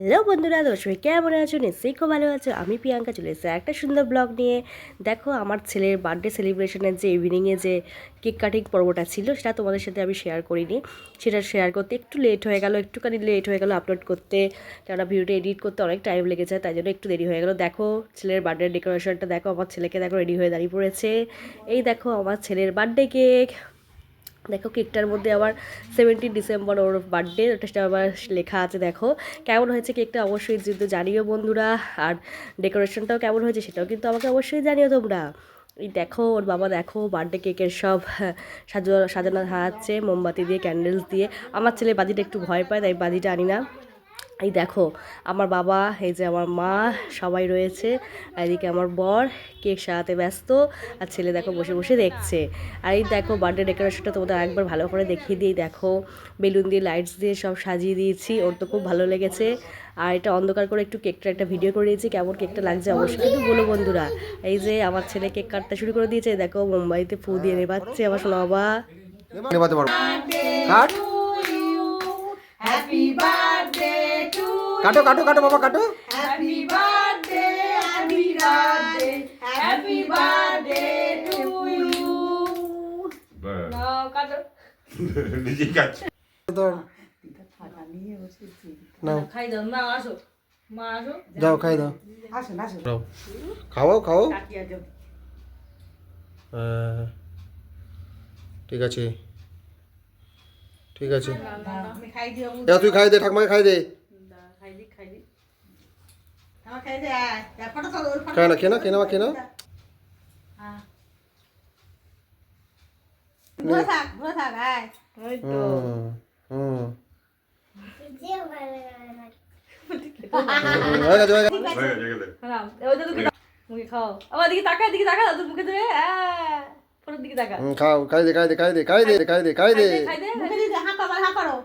Hello বন্ধুরা, দর্শক কেমন আছো? নিশ্চয়ই খুব ভালো আছো। আমি প্রিয়াঙ্কা চলে এসেছি একটা সুন্দর ব্লগ নিয়ে। দেখো, আমার ছেলের বার্থডে সেলিব্রেশনের যে ইভিনিংয়ে যে কেক কাটিং পর্বটা ছিল, সেটা তোমাদের সাথে আমি শেয়ার করিনি। সেটা শেয়ার করতে একটু লেট হয়ে গেল, একটুখানি লেট হয়ে গেল আপলোড করতে, কেননা ভিডিওটা এডিট করতে অনেক টাইম লেগে যায়, তাই জন্য একটু দেরি হয়ে গেল। দেখো ছেলের বার্থডে ডেকোরেশনটা, দেখো আমার ছেলেকে দেখো রেডি হয়ে দাঁড়িয়ে পড়েছে। এই দেখো আমার ছেলের বার্থডে কেক। দেখো কেকটার মধ্যে আবার 17 ডিসেম্বর ওর বার্থডে, ওটা আবার লেখা আছে। দেখো কেমন হয়েছে কেকটা অবশ্যই কিন্তু জানিও বন্ধুরা, আর ডেকোরেশনটাও কেমন হয়েছে সেটাও কিন্তু আমাকে অবশ্যই জানিও তোমরা। এই দেখো ওর বাবা, দেখো বার্থডে কেকের সব সাজানো হাচ্ছে মোমবাতি দিয়ে, ক্যান্ডেলস দিয়ে। আমার ছেলে বাজিটা একটু ভয় পায়, তাই বাজিটা আনি না। এই দেখো আমার বাবা, এই যে আমার মা, সবাই রয়েছে। এদিকে আমার বর কেক সাজাতে ব্যস্ত, আর ছেলে দেখো বসে বসে দেখছে। আর এই দেখো বার্থডে ডেকোরেশনটা তোমাদের একবার ভালো করে দেখিয়ে দিই। দেখো বেলুন দিয়ে, লাইটস দিয়ে সব সাজিয়ে দিয়েছি, ওর তো খুব ভালো লেগেছে। আর এটা অন্ধকার করে একটু কেকটা একটা ভিডিও করে দিয়েছি, কেমন কেকটা লাগছে অবশ্যই কিন্তু বলো বন্ধুরা। এই যে আমার ছেলে কেক কাটতে শুরু করে দিয়েছে, দেখো মুম্বাইতে ফু দিয়ে নেবাচ্ছে আমার সোনা বাবা। Happy birthday to কাটো কাটো কাটো বাবা কাটো। Happy birthday, happy birthday, happy birthday to you. No, kato. নিজে কাছে নাও খাই দাও, মা আসো, মা আসো। যাও খাই দাও। আসো, আসো। খাও খাও। কাকিয়া যাও। ঠিক আছে ঠিক আছে। আমি খাই দিও। যা তুই খাই দে, ঠাকুমাকে খাই দে। খাই দি, খাই দি। আমার খাই দে, আয়। ফটো তো ওর ফটো। খায় না, খেয়ে না, খেয়ে না, খেয়ে না। হ্যাঁ। ঘুরে থাক, আয়। ওই তো। হুম হয়ে গেছে হয়ে গেছে। হয়ে গেলে খাও, ওই তো তুমি মুখে খাও। আমার দিকে তাকা, দিকে তাকা, তোর মুখে ধরে, ফটোর দিকে তাকা। খাও, খাই দে খাই দে খাই দে খাই দে খাই দে খাই দে। খাই দে, মুখে দিয়ে হা করো, হা করো।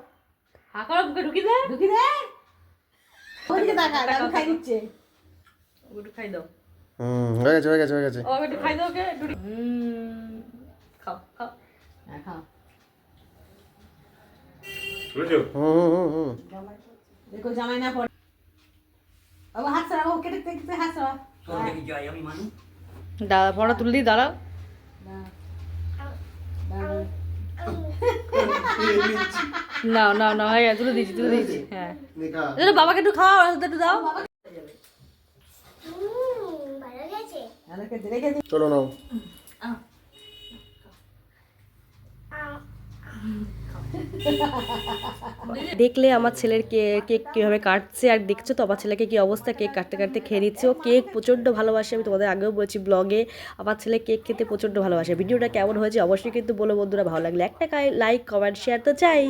হা করো, মুখে ঢুকি দে। ঢুকি দে। ওই দিকে তাকা, আমি খাই দিচ্ছে। ওটা খাই দাও। হয়ে গেছে হয়ে গেছে হয়ে গেছে। ও একটু খাই দাও, ওকে একটু। খাও, খাও। হ্যাঁ, খাও। বুঝছো হুম দেখো জামাই না পড়ে। ও হাত সরা, ও কেটে কেটে হাত সরা। দাদা ফটো তুলে দিই, দাঁড়াও। না না না, হয়ে গেছে, তুলে দিয়েছি হ্যাঁ। দেখা চলো বাবাকে একটু খাওয়াও, একটু দাও। রেখে দে। চলো নাও। দেখলে আমার ছেলের কেক কীভাবে কাটছে, আর দেখছো তো আমার ছেলেকে কী অবস্থা, কেক কাটতে কাটতে খেয়ে নিচ্ছে। ও কেক প্রচণ্ড ভালোবাসে, আমি তোমাদের আগেও বলছি ব্লগে, আমার ছেলে কেক খেতে প্রচণ্ড ভালোবাসে। ভিডিওটা কেমন হয়েছে অবশ্যই কিন্তু বলো বন্ধুরা, ভালো লাগলে একটা লাইক কমেন্ট শেয়ার তো চাই।